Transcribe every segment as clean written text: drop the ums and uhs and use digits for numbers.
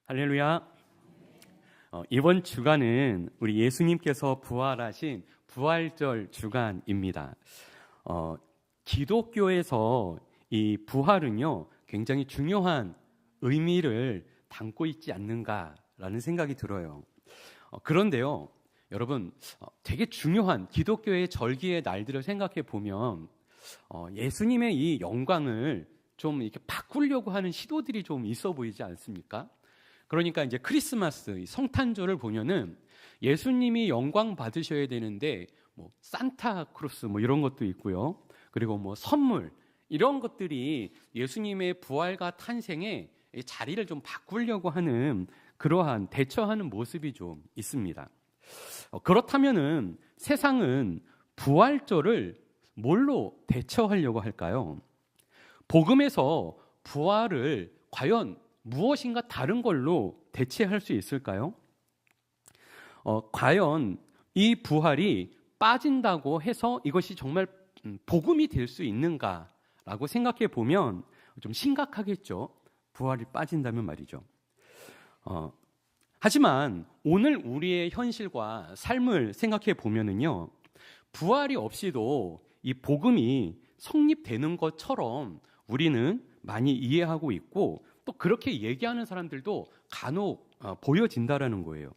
할렐루야. 이번 주간은 우리 예수님께서 부활하신 부활절 주간입니다. 기독교에서 이 부활은요, 굉장히 중요한 의미를 담고 있지 않는가라는 생각이 들어요. 그런데요, 여러분, 되게 중요한 기독교의 절기의 날들을 생각해 보면 예수님의 이 영광을 좀 이렇게 바꾸려고 하는 시도들이 좀 있어 보이지 않습니까? 그러니까 이제 크리스마스 성탄절을 보면은 예수님이 영광 받으셔야 되는데 뭐 산타크로스 뭐 이런 것도 있고요. 그리고 뭐 선물 이런 것들이 예수님의 부활과 탄생에 자리를 좀 바꾸려고 하는 그러한 대처하는 모습이 좀 있습니다. 그렇다면은 세상은 부활절을 뭘로 대처하려고 할까요? 복음에서 부활을 과연 무엇인가 다른 걸로 대체할 수 있을까요? 과연 이 부활이 빠진다고 해서 이것이 정말 복음이 될 수 있는가라고 생각해 보면 좀 심각하겠죠. 부활이 빠진다면 말이죠. 하지만 오늘 우리의 현실과 삶을 생각해 보면은요, 부활이 없이도 이 복음이 성립되는 것처럼 우리는 많이 이해하고 있고 또 그렇게 얘기하는 사람들도 간혹 보여진다라는 거예요.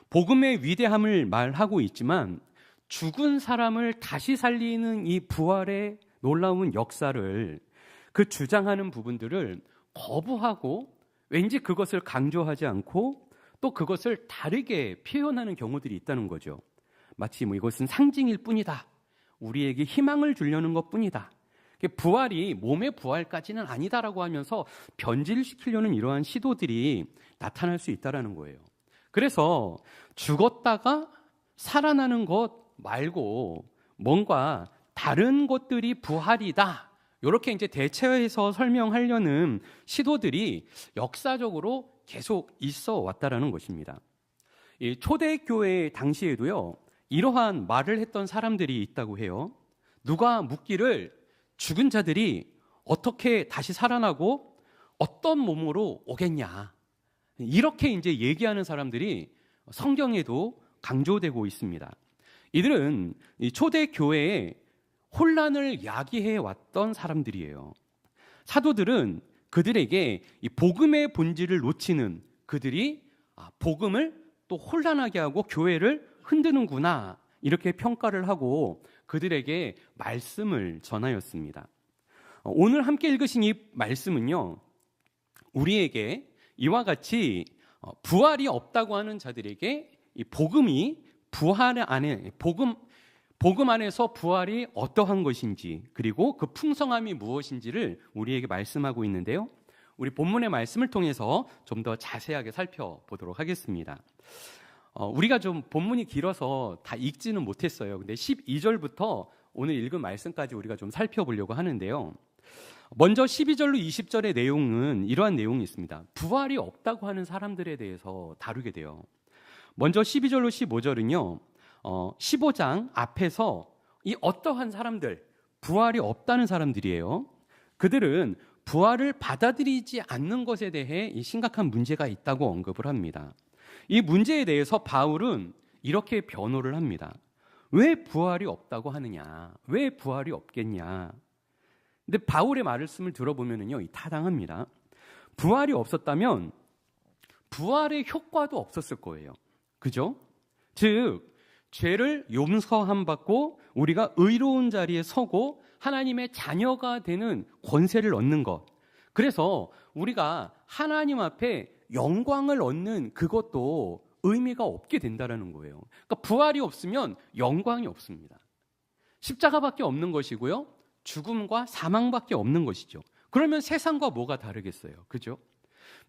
복음의 위대함을 말하고 있지만 죽은 사람을 다시 살리는 이 부활의 놀라운 역사를 그 주장하는 부분들을 거부하고 왠지 그것을 강조하지 않고 또 그것을 다르게 표현하는 경우들이 있다는 거죠. 마치 뭐 이것은 상징일 뿐이다. 우리에게 희망을 주려는 것 뿐이다. 부활이 몸의 부활까지는 아니다라고 하면서 변질시키려는 이러한 시도들이 나타날 수 있다는 거예요. 그래서 죽었다가 살아나는 것 말고 뭔가 다른 것들이 부활이다. 이렇게 이제 대체해서 설명하려는 시도들이 역사적으로 계속 있어 왔다라는 것입니다. 이 초대교회 당시에도요, 이러한 말을 했던 사람들이 있다고 해요. 누가 묻기를 죽은 자들이 어떻게 다시 살아나고 어떤 몸으로 오겠냐. 이렇게 이제 얘기하는 사람들이 성경에도 강조되고 있습니다. 이들은 초대교회에 혼란을 야기해 왔던 사람들이에요. 사도들은 그들에게 이 복음의 본질을 놓치는 그들이 복음을 또 혼란하게 하고 교회를 흔드는구나 이렇게 평가를 하고 그들에게 말씀을 전하였습니다. 오늘 함께 읽으신 이 말씀은요, 우리에게 이와 같이 부활이 없다고 하는 자들에게 이 복음이 부활 안에 복음 안에서 부활이 어떠한 것인지 그리고 그 풍성함이 무엇인지를 우리에게 말씀하고 있는데요. 우리 본문의 말씀을 통해서 좀 더 자세하게 살펴보도록 하겠습니다. 우리가 좀 본문이 길어서 다 읽지는 못했어요. 근데 12절부터 오늘 읽은 말씀까지 우리가 좀 살펴보려고 하는데요. 먼저 12절로 20절의 내용은 이러한 내용이 있습니다. 부활이 없다고 하는 사람들에 대해서 다루게 돼요. 먼저 12절로 15절은요. 15장 앞에서 이 어떠한 사람들, 부활이 없다는 사람들이에요. 그들은 부활을 받아들이지 않는 것에 대해 이 심각한 문제가 있다고 언급을 합니다. 이 문제에 대해서 바울은 이렇게 변호를 합니다. 왜 부활이 없다고 하느냐? 왜 부활이 없겠냐? 근데 바울의 말씀을 들어보면요, 타당합니다. 부활이 없었다면 부활의 효과도 없었을 거예요. 그죠? 즉, 죄를 용서함 받고 우리가 의로운 자리에 서고 하나님의 자녀가 되는 권세를 얻는 것. 그래서 우리가 하나님 앞에 영광을 얻는 그것도 의미가 없게 된다는 거예요. 그러니까 부활이 없으면 영광이 없습니다. 십자가밖에 없는 것이고요. 죽음과 사망밖에 없는 것이죠. 그러면 세상과 뭐가 다르겠어요? 그죠?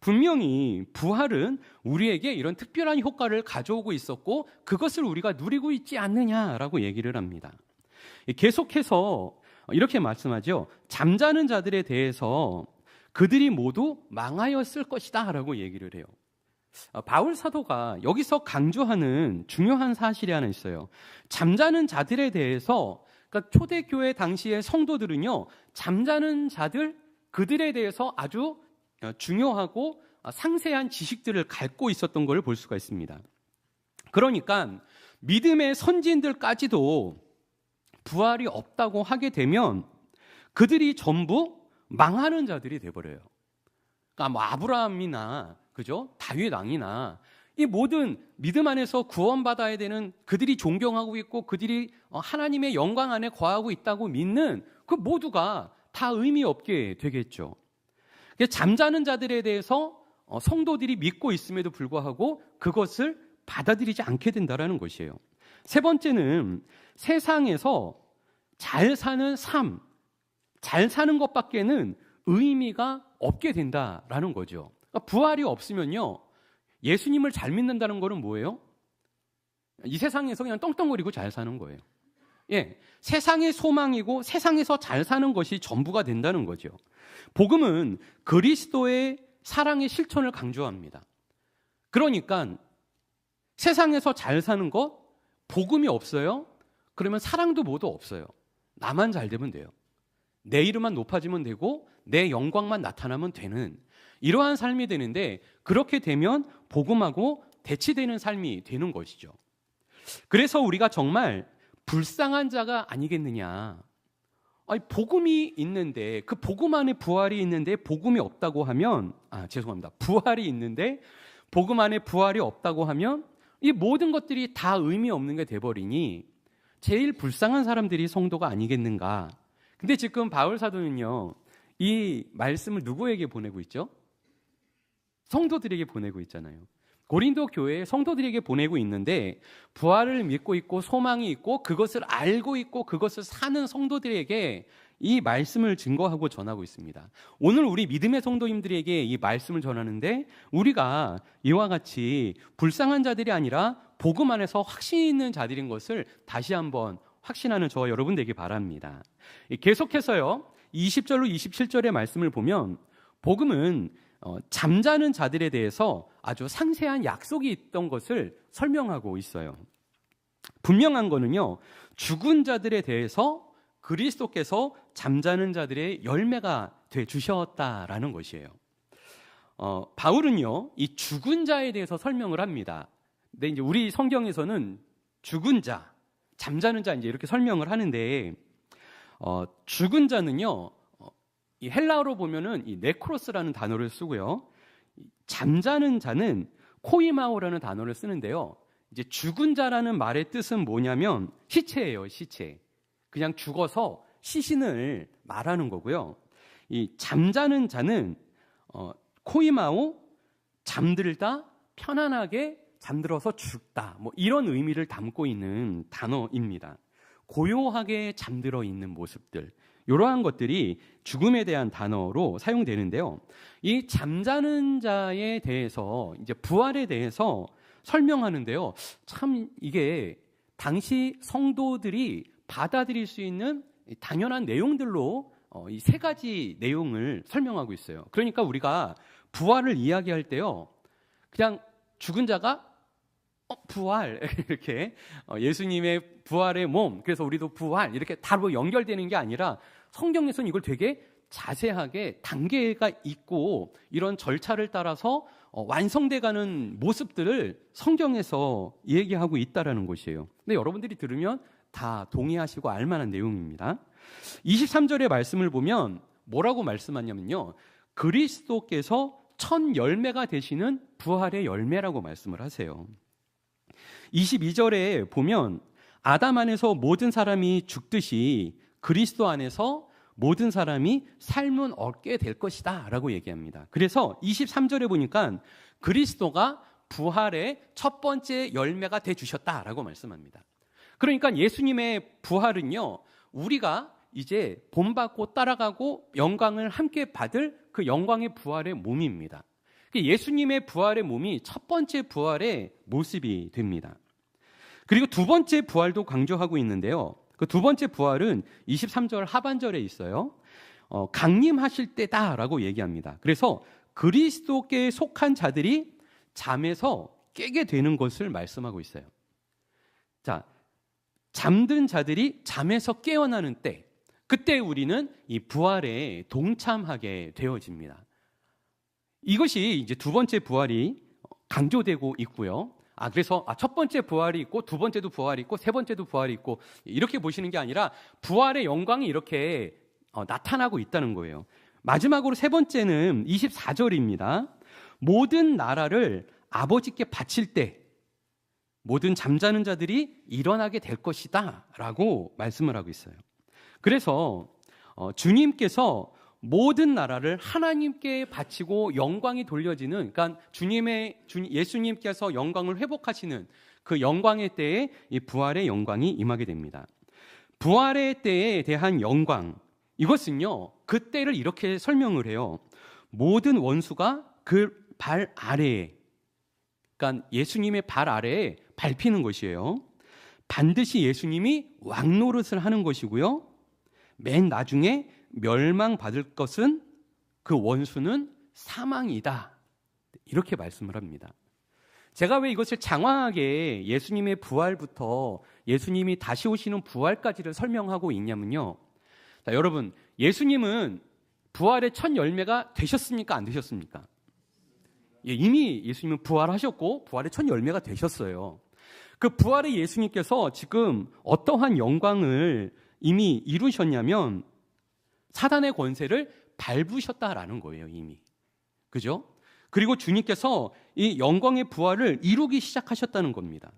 분명히 부활은 우리에게 이런 특별한 효과를 가져오고 있었고 그것을 우리가 누리고 있지 않느냐라고 얘기를 합니다. 계속해서 이렇게 말씀하죠. 잠자는 자들에 대해서 그들이 모두 망하였을 것이다 라고 얘기를 해요. 바울 사도가 여기서 강조하는 중요한 사실이 하나 있어요. 잠자는 자들에 대해서, 그러니까 초대교회 당시의 성도들은요, 잠자는 자들, 그들에 대해서 아주 중요하고 상세한 지식들을 갖고 있었던 걸 볼 수가 있습니다. 그러니까 믿음의 선진들까지도 부활이 없다고 하게 되면 그들이 전부 망하는 자들이 돼버려요. 그러니까 뭐 아브라함이나 그죠? 다윗 왕이나 이 모든 믿음 안에서 구원받아야 되는 그들이 존경하고 있고 그들이 하나님의 영광 안에 거하고 있다고 믿는 그 모두가 다 의미 없게 되겠죠. 잠자는 자들에 대해서 성도들이 믿고 있음에도 불구하고 그것을 받아들이지 않게 된다는 것이에요. 세 번째는 세상에서 잘 사는 삶, 잘 사는 것밖에는 의미가 없게 된다라는 거죠. 그러니까 부활이 없으면요, 예수님을 잘 믿는다는 거는 뭐예요? 이 세상에서 그냥 떵떵거리고 잘 사는 거예요. 예, 세상의 소망이고 세상에서 잘 사는 것이 전부가 된다는 거죠. 복음은 그리스도의 사랑의 실천을 강조합니다. 그러니까 세상에서 잘 사는 것, 복음이 없어요? 그러면 사랑도 모두 없어요. 나만 잘 되면 돼요. 내 이름만 높아지면 되고 내 영광만 나타나면 되는 이러한 삶이 되는데, 그렇게 되면 복음하고 대치되는 삶이 되는 것이죠. 그래서 우리가 정말 불쌍한 자가 아니겠느냐. 아니, 복음이 있는데, 그 복음 안에 부활이 있는데 복음이 없다고 하면, 부활이 있는데 복음 안에 부활이 없다고 하면 이 모든 것들이 다 의미 없는 게 돼버리니 제일 불쌍한 사람들이 성도가 아니겠는가. 근데 지금 바울 사도는요, 이 말씀을 누구에게 보내고 있죠? 성도들에게 보내고 있잖아요. 고린도 교회에 성도들에게 보내고 있는데, 부활을 믿고 있고 소망이 있고 그것을 알고 있고 그것을 사는 성도들에게 이 말씀을 증거하고 전하고 있습니다. 오늘 우리 믿음의 성도님들에게 이 말씀을 전하는데, 우리가 이와 같이 불쌍한 자들이 아니라 복음 안에서 확신 있는 자들인 것을 다시 한번 확신하는 저와 여러분 되기 바랍니다. 계속해서요, 20절로 27절의 말씀을 보면 복음은 잠자는 자들에 대해서 아주 상세한 약속이 있던 것을 설명하고 있어요. 분명한 거는요, 죽은 자들에 대해서 그리스도께서 잠자는 자들의 열매가 돼 주셨다라는 것이에요. 바울은요, 이 죽은 자에 대해서 설명을 합니다. 근데 이제 우리 성경에서는 죽은 자, 잠자는 자 이제 이렇게 설명을 하는데, 죽은 자는요, 이 헬라어로 보면은 이 네크로스라는 단어를 쓰고요, 잠자는 자는 코이마오라는 단어를 쓰는데요. 이제 죽은 자라는 말의 뜻은 뭐냐면 시체예요, 시체. 그냥 죽어서 시신을 말하는 거고요. 이 잠자는 자는 코이마오, 잠들다, 편안하게 잠들어서 죽다, 뭐 이런 의미를 담고 있는 단어입니다. 고요하게 잠들어 있는 모습들, 이러한 것들이 죽음에 대한 단어로 사용되는데요. 이 잠자는 자에 대해서, 이제 부활에 대해서 설명하는데요, 참 이게 당시 성도들이 받아들일 수 있는 당연한 내용들로 이 세 가지 내용을 설명하고 있어요. 그러니까 우리가 부활을 이야기할 때요, 그냥 죽은 자가 부활 이렇게 예수님의 부활의 몸, 그래서 우리도 부활 이렇게 바로 연결되는 게 아니라 성경에서는 이걸 되게 자세하게 단계가 있고 이런 절차를 따라서 완성돼가는 모습들을 성경에서 얘기하고 있다라는 것이에요. 근데 여러분들이 들으면 다 동의하시고 알만한 내용입니다. 23절의 말씀을 보면 뭐라고 말씀하냐면요, 그리스도께서 첫 열매가 되시는 부활의 열매라고 말씀을 하세요. 22절에 보면 아담 안에서 모든 사람이 죽듯이 그리스도 안에서 모든 사람이 삶은 얻게 될 것이다 라고 얘기합니다. 그래서 23절에 보니까 그리스도가 부활의 첫 번째 열매가 돼 주셨다라고 말씀합니다. 그러니까 예수님의 부활은요, 우리가 이제 본받고 따라가고 영광을 함께 받을 그 영광의 부활의 몸입니다. 예수님의 부활의 몸이 첫 번째 부활의 모습이 됩니다. 그리고 두 번째 부활도 강조하고 있는데요, 그 두 번째 부활은 23절 하반절에 있어요. 강림하실 때다라고 얘기합니다. 그래서 그리스도께 속한 자들이 잠에서 깨게 되는 것을 말씀하고 있어요. 자, 잠든 자들이 잠에서 깨어나는 때, 그때 우리는 이 부활에 동참하게 되어집니다. 이것이 이제 두 번째 부활이 강조되고 있고요. 그래서 첫 번째 부활이 있고 두 번째도 부활이 있고 세 번째도 부활이 있고 이렇게 보시는 게 아니라 부활의 영광이 이렇게 나타나고 있다는 거예요. 마지막으로 세 번째는 24절입니다. 모든 나라를 아버지께 바칠 때 모든 잠자는 자들이 일어나게 될 것이다 라고 말씀을 하고 있어요. 그래서 주님께서 모든 나라를 하나님께 바치고 영광이 돌려지는, 그러니까 예수님께서 영광을 회복하시는 그 영광의 때에 이 부활의 영광이 임하게 됩니다. 부활의 때에 대한 영광, 이것은요 그 때를 이렇게 설명을 해요. 모든 원수가 그 발 아래에, 그러니까 예수님의 발 아래에 밟히는 것이에요. 반드시 예수님이 왕노릇을 하는 것이고요. 맨 나중에 멸망받을 것은 그 원수는 사망이다. 이렇게 말씀을 합니다. 제가 왜 이것을 장황하게 예수님의 부활부터 예수님이 다시 오시는 부활까지를 설명하고 있냐면요. 자, 여러분, 예수님은 부활의 첫 열매가 되셨습니까? 안 되셨습니까? 이미 예수님은 부활하셨고 부활의 첫 열매가 되셨어요. 그 부활의 예수님께서 지금 어떠한 영광을 이미 이루셨냐면 사단의 권세를 밟으셨다라는 거예요, 이미. 그죠? 그리고 주님께서 이 영광의 부활을 이루기 시작하셨다는 겁니다.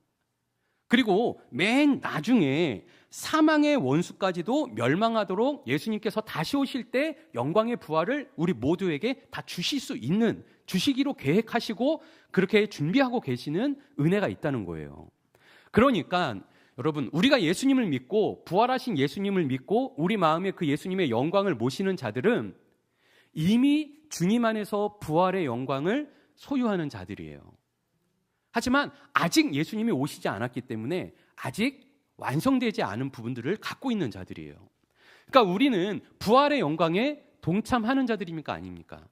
그리고 맨 나중에 사망의 원수까지도 멸망하도록 예수님께서 다시 오실 때 영광의 부활을 우리 모두에게 다 주실 수 있는, 주시기로 계획하시고 그렇게 준비하고 계시는 은혜가 있다는 거예요. 그러니까 여러분, 우리가 예수님을 믿고 부활하신 예수님을 믿고 우리 마음에 그 예수님의 영광을 모시는 자들은 이미 주님 안에서 부활의 영광을 소유하는 자들이에요. 하지만 아직 예수님이 오시지 않았기 때문에 아직 완성되지 않은 부분들을 갖고 있는 자들이에요. 그러니까 우리는 부활의 영광에 동참하는 자들입니까? 아닙니까?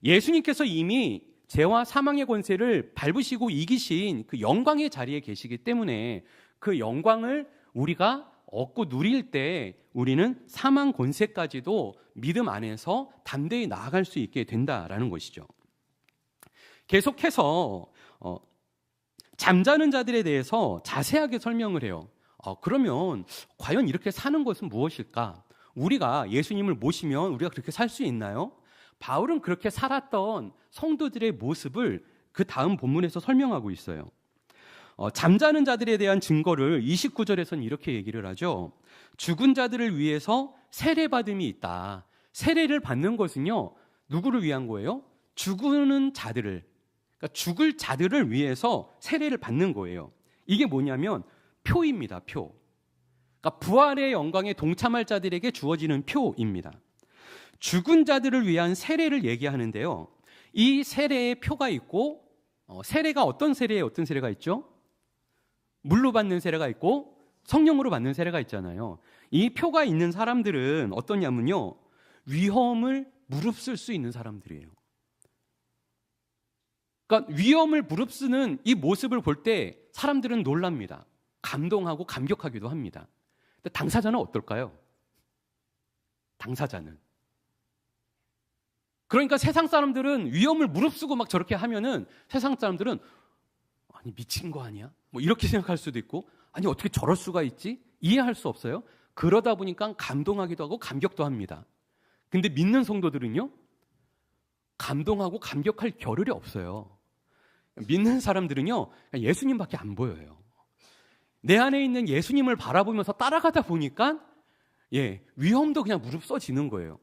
예수님께서 이미 죄와 사망의 권세를 밟으시고 이기신 그 영광의 자리에 계시기 때문에 그 영광을 우리가 얻고 누릴 때 우리는 사망 권세까지도 믿음 안에서 담대히 나아갈 수 있게 된다라는 것이죠. 계속해서 잠자는 자들에 대해서 자세하게 설명을 해요. 그러면 과연 이렇게 사는 것은 무엇일까? 우리가 예수님을 모시면 우리가 그렇게 살 수 있나요? 바울은 그렇게 살았던 성도들의 모습을 그 다음 본문에서 설명하고 있어요. 잠자는 자들에 대한 증거를 29절에서는 이렇게 얘기를 하죠. 죽은 자들을 위해서 세례받음이 있다. 세례를 받는 것은요, 누구를 위한 거예요? 죽는 자들을, 그러니까 죽을 자들을 위해서 세례를 받는 거예요. 이게 뭐냐면 표입니다. 표. 그러니까 부활의 영광에 동참할 자들에게 주어지는 표입니다. 죽은 자들을 위한 세례를 얘기하는데요. 이 세례의 표가 있고, 세례가 어떤 세례에 어떤 세례가 있죠? 물로 받는 세례가 있고 성령으로 받는 세례가 있잖아요. 이 표가 있는 사람들은 어떠냐면요, 위험을 무릅쓸 수 있는 사람들이에요. 그러니까 위험을 무릅쓰는 이 모습을 볼 때 사람들은 놀랍니다. 감동하고 감격하기도 합니다. 근데 당사자는 어떨까요? 당사자는, 그러니까 세상 사람들은 위험을 무릅쓰고 막 저렇게 하면은 세상 사람들은 아니 미친 거 아니야? 뭐 이렇게 생각할 수도 있고, 아니 어떻게 저럴 수가 있지? 이해할 수 없어요. 그러다 보니까 감동하기도 하고 감격도 합니다. 근데 믿는 성도들은요, 감동하고 감격할 겨를이 없어요. 믿는 사람들은요, 예수님밖에 안 보여요. 내 안에 있는 예수님을 바라보면서 따라가다 보니까 위험도 그냥 무릅써지는 거예요.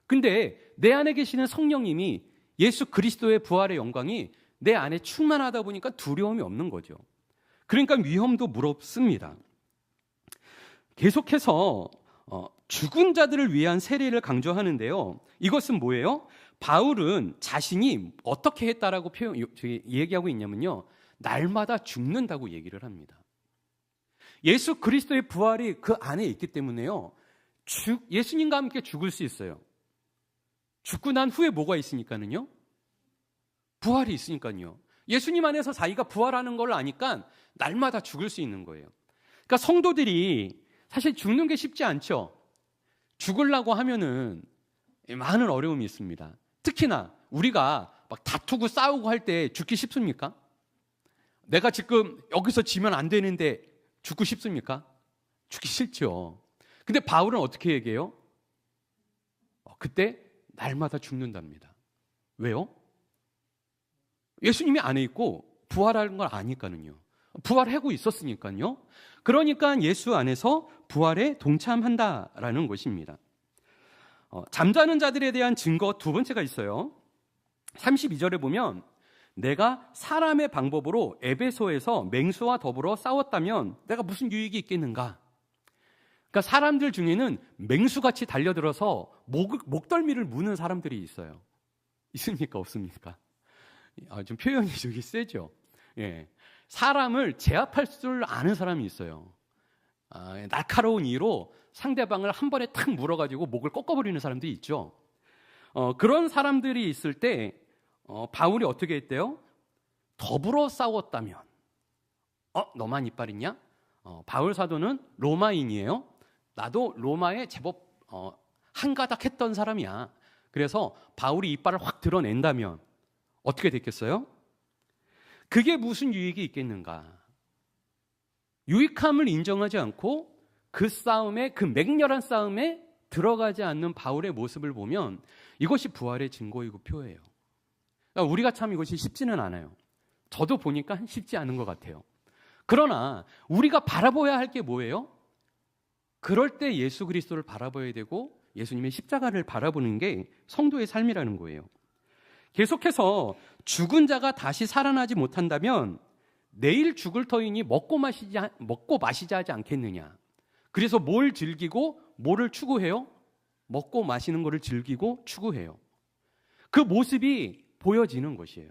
근데 내 안에 계시는 성령님이, 예수 그리스도의 부활의 영광이 내 안에 충만하다 보니까 두려움이 없는 거죠. 그러니까 위험도 무릅습니다. 계속해서 죽은 자들을 위한 세례를 강조하는데요. 이것은 뭐예요? 바울은 자신이 어떻게 했다라고 얘기하고 있냐면요, 날마다 죽는다고 얘기를 합니다. 예수 그리스도의 부활이 그 안에 있기 때문에요, 예수님과 함께 죽을 수 있어요. 죽고 난 후에 뭐가 있으니까는요? 부활이 있으니까요. 예수님 안에서 자기가 부활하는 걸 아니까 날마다 죽을 수 있는 거예요. 그러니까 성도들이 사실 죽는 게 쉽지 않죠. 죽으려고 하면은 많은 어려움이 있습니다. 특히나 우리가 막 다투고 싸우고 할 때 죽기 쉽습니까? 내가 지금 여기서 지면 안 되는데 죽고 싶습니까? 죽기 싫죠. 근데 바울은 어떻게 얘기해요? 그때 날마다 죽는답니다. 왜요? 예수님이 안에 있고 부활하는 걸 아니까는요. 부활하고 있었으니까요. 그러니까 예수 안에서 부활에 동참한다라는 것입니다. 잠자는 자들에 대한 증거 두 번째가 있어요. 32절에 보면 내가 사람의 방법으로 에베소에서 맹수와 더불어 싸웠다면 내가 무슨 유익이 있겠는가? 그러니까 사람들 중에는 맹수같이 달려들어서 목덜미를 무는 사람들이 있어요. 있습니까? 없습니까? 좀 표현이 되게 세죠. 예. 사람을 제압할 줄 아는 사람이 있어요. 날카로운 이로 상대방을 한 번에 탁 물어가지고 목을 꺾어버리는 사람들이 있죠. 그런 사람들이 있을 때 바울이 어떻게 했대요? 더불어 싸웠다면 너만 이빨 있냐? 바울 사도는 로마인이에요. 나도 로마에 제법 한가닥 했던 사람이야. 그래서 바울이 이빨을 확 드러낸다면 어떻게 됐겠어요? 그게 무슨 유익이 있겠는가? 유익함을 인정하지 않고 그 싸움에, 그 맹렬한 싸움에 들어가지 않는 바울의 모습을 보면 이것이 부활의 증거이고 표예요. 그러니까 우리가 참 이것이 쉽지는 않아요. 저도 보니까 쉽지 않은 것 같아요. 그러나 우리가 바라봐야 할 게 뭐예요? 그럴 때 예수 그리스도를 바라봐야 되고 예수님의 십자가를 바라보는 게 성도의 삶이라는 거예요. 계속해서 죽은 자가 다시 살아나지 못한다면 내일 죽을 터이니 먹고 마시자 하지 않겠느냐. 그래서 뭘 즐기고 뭐를 추구해요? 먹고 마시는 것을 즐기고 추구해요. 그 모습이 보여지는 것이에요.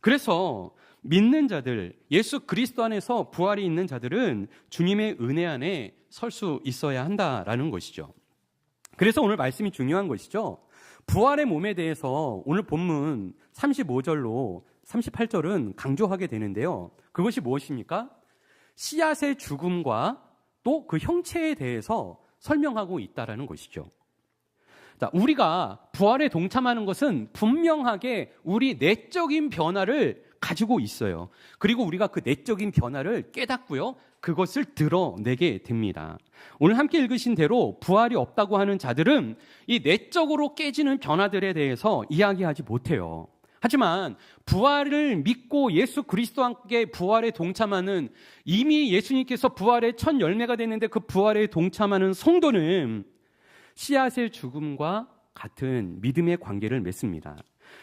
그래서 믿는 자들, 예수 그리스도 안에서 부활이 있는 자들은 주님의 은혜 안에 설 수 있어야 한다라는 것이죠. 그래서 오늘 말씀이 중요한 것이죠. 부활의 몸에 대해서 오늘 본문 35절로 38절은 강조하게 되는데요. 그것이 무엇입니까? 씨앗의 죽음과 또 그 형체에 대해서 설명하고 있다라는 것이죠. 자, 우리가 부활에 동참하는 것은 분명하게 우리 내적인 변화를 가지고 있어요. 그리고 우리가 그 내적인 변화를 깨닫고요. 그것을 드러내게 됩니다. 오늘 함께 읽으신 대로 부활이 없다고 하는 자들은 이 내적으로 깨지는 변화들에 대해서 이야기하지 못해요. 하지만 부활을 믿고 예수 그리스도와 함께 부활에 동참하는, 이미 예수님께서 부활의 첫 열매가 됐는데 그 부활에 동참하는 성도는 씨앗의 죽음과 같은 믿음의 관계를 맺습니다.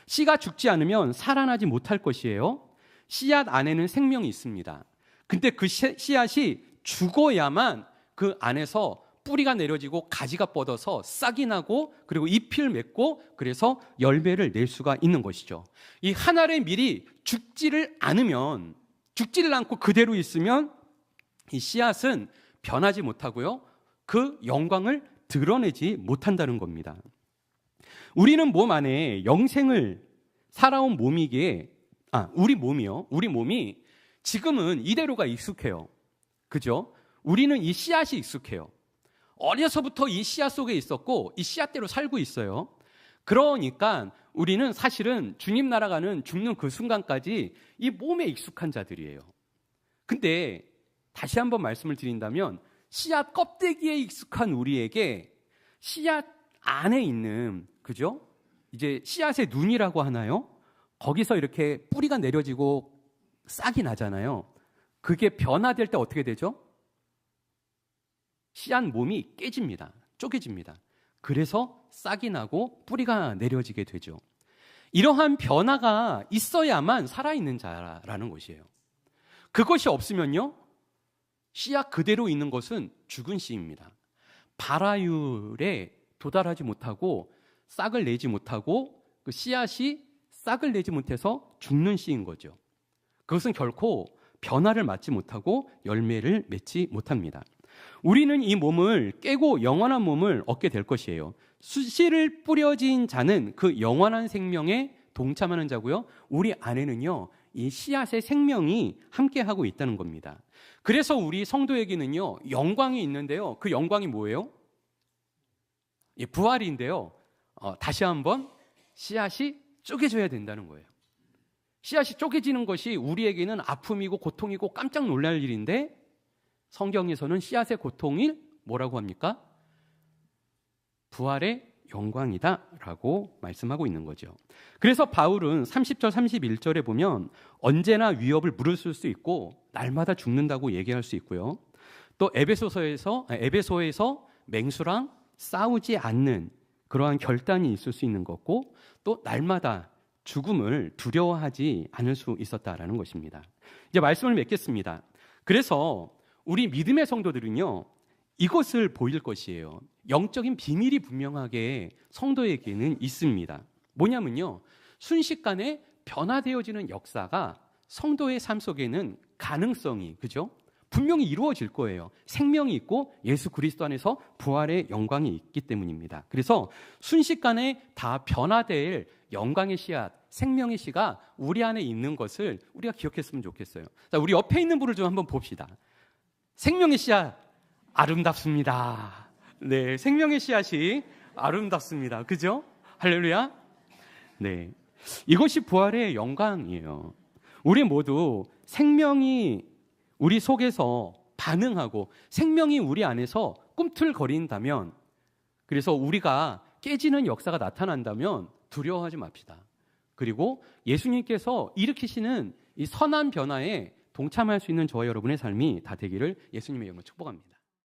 씨가 죽지 않으면 살아나지 못할 것이에요. 씨앗 안에는 생명이 있습니다. 근데 그 씨앗이 죽어야만 그 안에서 뿌리가 내려지고 가지가 뻗어서 싹이 나고 그리고 잎을 맺고 그래서 열매를 낼 수가 있는 것이죠. 이 한 알의 밀이 죽지를 않고 그대로 있으면 이 씨앗은 변하지 못하고요. 그 영광을 드러내지 못한다는 겁니다. 우리는 몸 안에 영생을 살아온 몸이기에 우리 몸이 지금은 이대로가 익숙해요. 그죠? 우리는 이 씨앗이 익숙해요. 어려서부터 이 씨앗 속에 있었고 이 씨앗대로 살고 있어요. 그러니까 우리는 사실은 주님 나라 가는 죽는 그 순간까지 이 몸에 익숙한 자들이에요. 근데 다시 한번 말씀을 드린다면 씨앗 껍데기에 익숙한 우리에게 씨앗 안에 있는, 그죠? 이제 씨앗의 눈이라고 하나요? 거기서 이렇게 뿌리가 내려지고 싹이 나잖아요. 그게 변화될 때 어떻게 되죠? 씨앗 몸이 깨집니다. 쪼개집니다. 그래서 싹이 나고 뿌리가 내려지게 되죠. 이러한 변화가 있어야만 살아있는 자라는 것이에요. 그것이 없으면요, 씨앗 그대로 있는 것은 죽은 씨입니다. 발화율에 도달하지 못하고 싹을 내지 못하고 그 씨앗이 싹을 내지 못해서 죽는 씨인 거죠. 그것은 결코 변화를 맞지 못하고 열매를 맺지 못합니다. 우리는 이 몸을 깨고 영원한 몸을 얻게 될 것이에요. 씨를 뿌려진 자는 그 영원한 생명에 동참하는 자고요. 우리 안에는요, 이 씨앗의 생명이 함께하고 있다는 겁니다. 그래서 우리 성도에게는요, 영광이 있는데요. 그 영광이 뭐예요? 부활인데요. 다시 한번 씨앗이 쪼개져야 된다는 거예요. 씨앗이 쪼개지는 것이 우리에게는 아픔이고 고통이고 깜짝 놀랄 일인데 성경에서는 씨앗의 고통을 뭐라고 합니까? 부활의 영광이다라고 말씀하고 있는 거죠. 그래서 바울은 30절 31절에 보면 언제나 위협을 무릅쓸 수 있고 날마다 죽는다고 얘기할 수 있고요. 또 에베소에서 맹수랑 싸우지 않는 그러한 결단이 있을 수 있는 거고 또 날마다 죽음을 두려워하지 않을 수 있었다라는 것입니다. 이제 말씀을 맺겠습니다. 그래서 우리 믿음의 성도들은요, 이것을 보일 것이에요. 영적인 비밀이 분명하게 성도에게는 있습니다. 뭐냐면요, 순식간에 변화되어지는 역사가 성도의 삶 속에는 가능성이, 그죠? 분명히 이루어질 거예요. 생명이 있고 예수 그리스도 안에서 부활의 영광이 있기 때문입니다. 그래서 순식간에 다 변화될 영광의 씨앗, 생명의 씨가 우리 안에 있는 것을 우리가 기억했으면 좋겠어요. 자, 우리 옆에 있는 분을 좀 한번 봅시다. 생명의 씨앗, 아름답습니다. 네, 생명의 씨앗이 아름답습니다. 그죠? 할렐루야. 네, 이것이 부활의 영광이에요. 우리 모두 생명이 우리 속에서 반응하고 생명이 우리 안에서 꿈틀거린다면, 그래서 우리가 깨지는 역사가 나타난다면 두려워하지 맙시다. 그리고 예수님께서 일으키시는 이 선한 변화에 동참할 수 있는 저와 여러분의 삶이 다 되기를 예수님의 이름으로 축복합니다.